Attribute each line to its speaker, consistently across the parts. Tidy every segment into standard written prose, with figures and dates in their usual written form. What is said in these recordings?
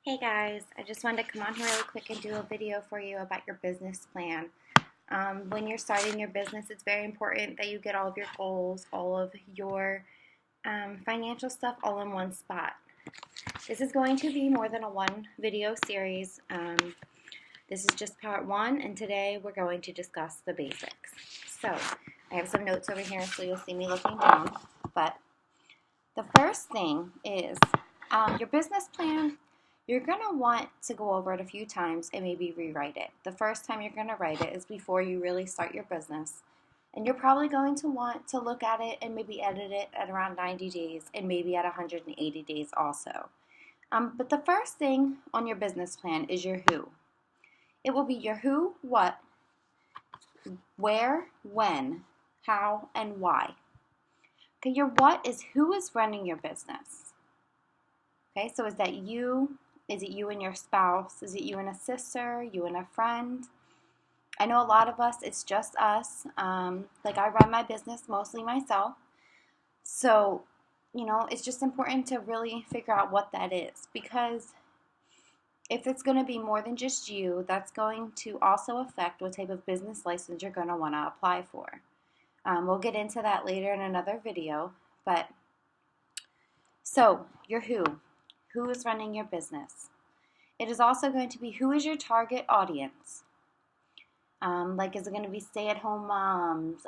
Speaker 1: Hey guys, I just wanted to come on here really quick and do a video for you about your business plan. When you're starting your business, it's very important that you get all of your goals, all of your financial stuff all in one spot. This is going to be more than a one video series. This is just part one, and today we're going to discuss the basics. So I have some notes over here so you'll see me looking down. But the first thing is your business plan. You're going to want to go over it a few times and maybe rewrite it. The first time you're going to write it is before you really start your business. And you're probably going to want to look at it and maybe edit it at around 90 days and maybe at 180 days also. But the first thing on your business plan is your who. It will be your who, what, where, when, how, and why. Okay, your what is who is running your business. Okay, so is that you? Is it you and your spouse? Is it you and a sister? You and a friend? I know a lot of us, it's just us. Like I run my business mostly myself. So, it's just important to really figure out what that is. Because if it's going to be more than just you, that's going to also affect what type of business license you're going to want to apply for. We'll get into that later in another video. So, your who. Who is running your business? It is also going to be who is your target audience? Like, is it going to be stay-at-home moms,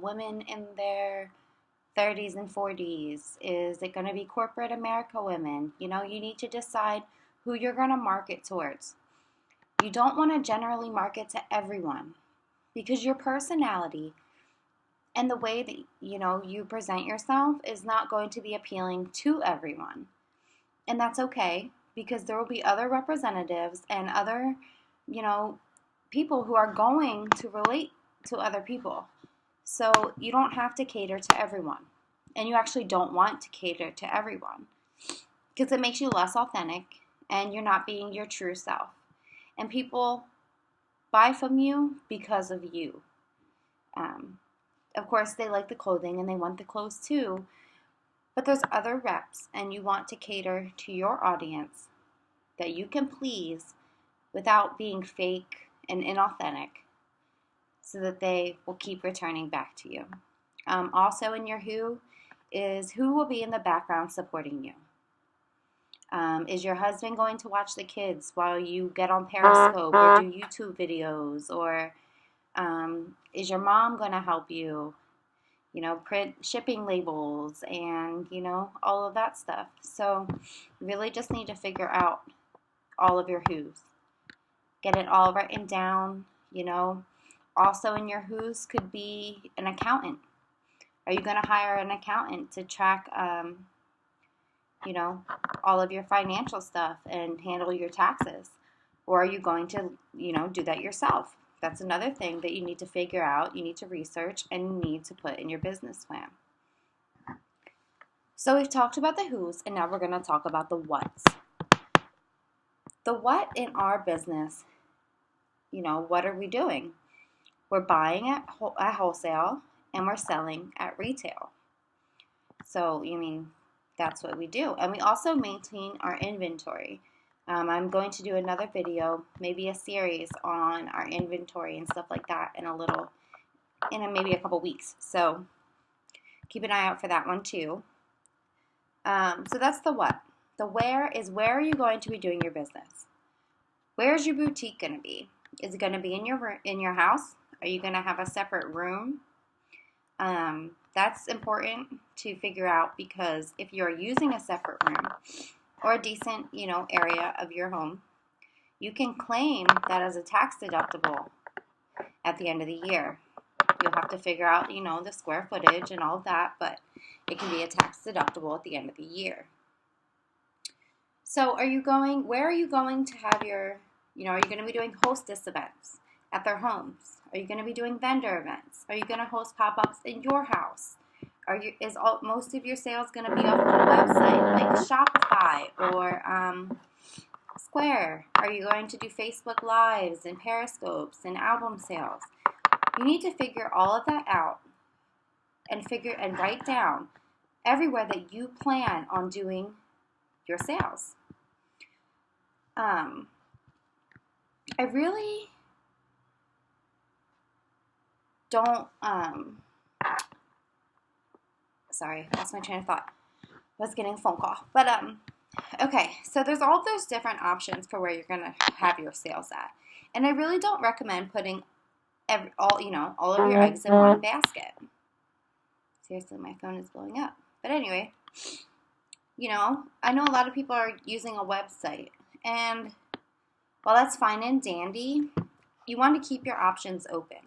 Speaker 1: women in their 30s and 40s? Is it going to be corporate America women? You need to decide who you're going to market towards. You don't want to generally market to everyone because your personality and the way that, you present yourself is not going to be appealing to everyone. And that's okay, because there will be other representatives and other, people who are going to relate to other people. So you don't have to cater to everyone. And you actually don't want to cater to everyone, because it makes you less authentic and you're not being your true self. And people buy from you because of you. Of course, they like the clothing and they want the clothes too. But there's other reps, and you want to cater to your audience that you can please without being fake and inauthentic, so that they will keep returning back to you. Also in your who is who will be in the background supporting you. Is your husband going to watch the kids while you get on Periscope or do YouTube videos? Or is your mom going to help you? Print shipping labels and, all of that stuff. So you really just need to figure out all of your who's. Get it all written down, Also in your who's could be an accountant. Are you going to hire an accountant to track, all of your financial stuff and handle your taxes? Or are you going to, do that yourself? That's another thing that you need to figure out, you need to research, and you need to put in your business plan. So we've talked about the who's, and now we're going to talk about the what's. The what in our business, what are we doing? We're buying at wholesale, and we're selling at retail. So, that's what we do. And we also maintain our inventory. I'm going to do another video, maybe a series on our inventory and stuff like that in maybe a couple weeks. So keep an eye out for that one too. So that's the what. The where is where are you going to be doing your business? Where is your boutique going to be? Is it going to be in your house? Are you going to have a separate room? That's important to figure out, because if you're using a separate room or a decent, area of your home, you can claim that as a tax deductible at the end of the year. You'll have to figure out, the square footage and all of that, but it can be a tax deductible at the end of the year. So where are you going to have are you going to be doing hostess events at their homes? Are you going to be doing vendor events? Are you going to host pop-ups in your house? Is most of your sales going to be off of a website like Shopify or Square? Are you going to do Facebook Lives and Periscopes and album sales? You need to figure all of that out and write down everywhere that you plan on doing your sales. I really don't, sorry, lost my train of thought. I was getting a phone call. But, okay, so there's all those different options for where you're going to have your sales at. And I really don't recommend putting all of your eggs in one basket. Seriously, my phone is blowing up. But anyway, I know a lot of people are using a website. And while that's fine and dandy, you want to keep your options open.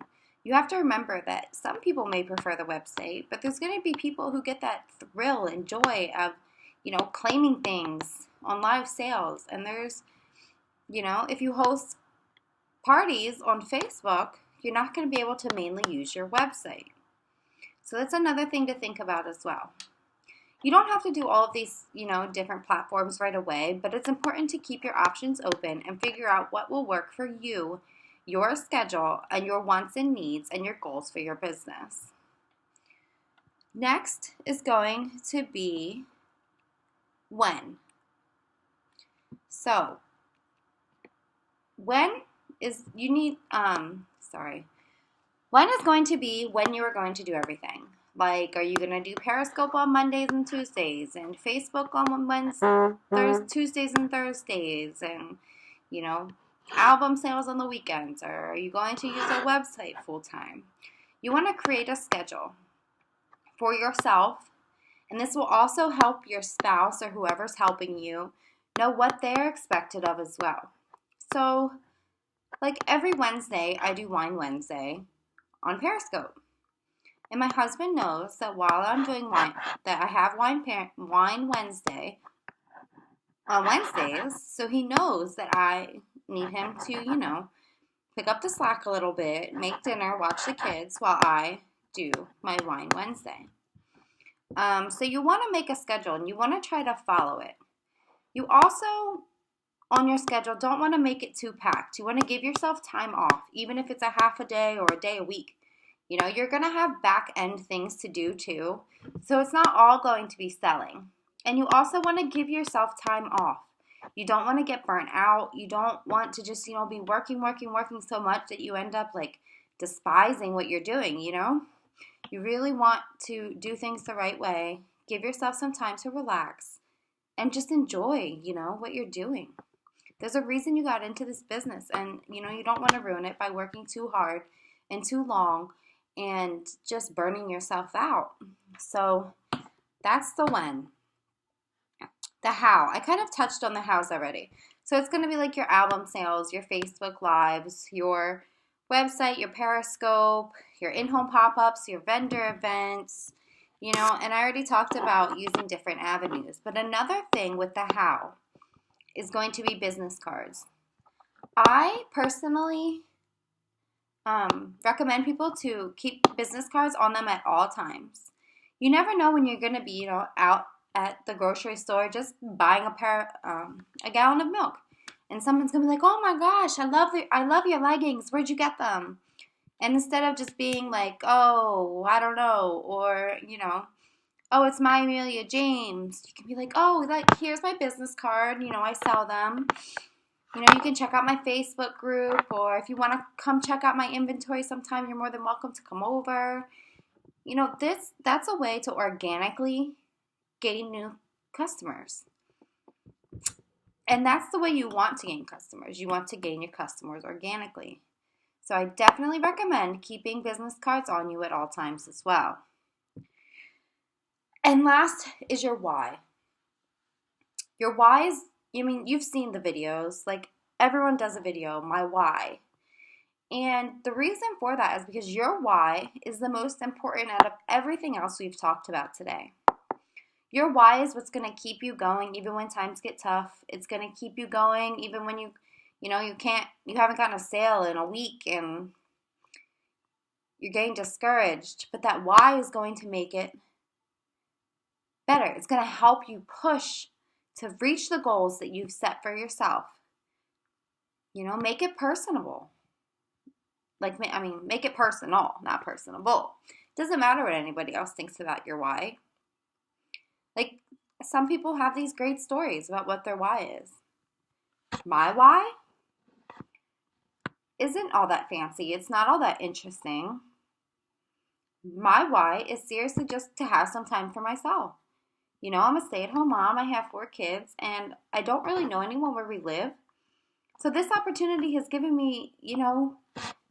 Speaker 1: You have to remember that some people may prefer the website, but there's going to be people who get that thrill and joy of, claiming things on live sales. And there's, if you host parties on Facebook, you're not going to be able to mainly use your website. So that's another thing to think about as well. You don't have to do all of these, different platforms right away, but it's important to keep your options open and figure out what will work for you, your schedule, and your wants and needs and your goals for your business. Next is going to be when. So, when is going to be when you are going to do everything. Like, are you going to do Periscope on Mondays and Tuesdays and Facebook on Tuesdays and Thursdays and, album sales on the weekends? Or are you going to use a website full time? You want to create a schedule for yourself, and this will also help your spouse or whoever's helping you know what they're expected of as well. So, like every Wednesday, I do Wine Wednesday on Periscope. And my husband knows that while I'm doing wine, that I have Wine Wednesday on Wednesdays, so he knows that I need him to, pick up the slack a little bit, make dinner, watch the kids while I do my Wine Wednesday. So you want to make a schedule and you want to try to follow it. You also, on your schedule, don't want to make it too packed. You want to give yourself time off, even if it's a half a day or a day a week. You're going to have back-end things to do too, so it's not all going to be selling. And you also want to give yourself time off. You don't want to get burnt out. You don't want to just, be working so much that you end up, despising what you're doing, You really want to do things the right way. Give yourself some time to relax and just enjoy, what you're doing. There's a reason you got into this business, and, you don't want to ruin it by working too hard and too long and just burning yourself out. So that's the when. The how. I kind of touched on the hows already. So it's going to be like your album sales, your Facebook Lives, your website, your Periscope, your in-home pop-ups, your vendor events, and I already talked about using different avenues. But another thing with the how is going to be business cards. I personally recommend people to keep business cards on them at all times. You never know when you're going to be, out at the grocery store just buying a gallon of milk, and someone's going to be like, "Oh my gosh, I love your leggings. Where'd you get them?" And instead of just being like, "Oh, I don't know," or "Oh, it's my Amelia James," you can be like, "Oh, here's my business card. I sell them. You can check out my Facebook group, or if you want to come check out my inventory sometime, you're more than welcome to come over." That's a way to organically gain new customers. And that's the way you want to gain customers. You want to gain your customers organically. So I definitely recommend keeping business cards on you at all times as well. And last is your why. Your why is, you've seen the videos. Everyone does a video, my why. And the reason for that is because your why is the most important out of everything else we've talked about today. Your why is what's going to keep you going even when times get tough. It's going to keep you going even when you haven't gotten a sale in a week and you're getting discouraged. But that why is going to make it better. It's going to help you push to reach the goals that you've set for yourself. Make it personable. Make it personal, not personable. It doesn't matter what anybody else thinks about your why. Some people have these great stories about what their why is. My why isn't all that fancy. It's not all that interesting. My why is seriously just to have some time for myself. You know, I'm a stay-at-home mom. I have 4 kids, and I don't really know anyone where we live. So this opportunity has given me, you know,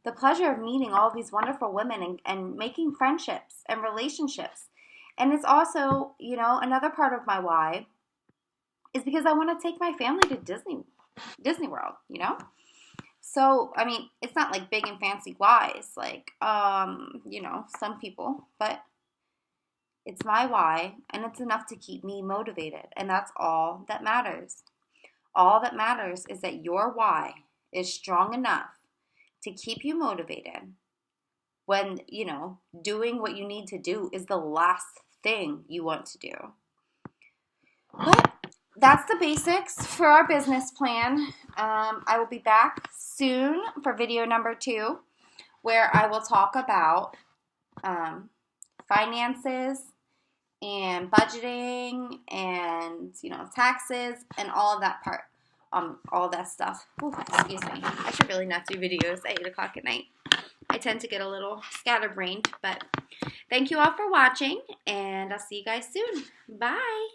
Speaker 1: the pleasure of meeting all these wonderful women and making friendships and relationships. And it's also, you know, another part of my why is because I want to take my family to Disney World, you know? So, I mean, it's not like big and fancy whys, like, you know, some people, but it's my why, and it's enough to keep me motivated, and that's all that matters. All that matters is that your why is strong enough to keep you motivated when, you know, doing what you need to do is the last thing you want to do. But that's the basics for our business plan. I will be back soon for video number 2, where I will talk about finances and budgeting and, you know, taxes and all of that part, all of that stuff. Ooh, excuse me. I should really not do videos at 8 o'clock at night. I tend to get a little scatterbrained, but thank you all for watching, and I'll see you guys soon. Bye.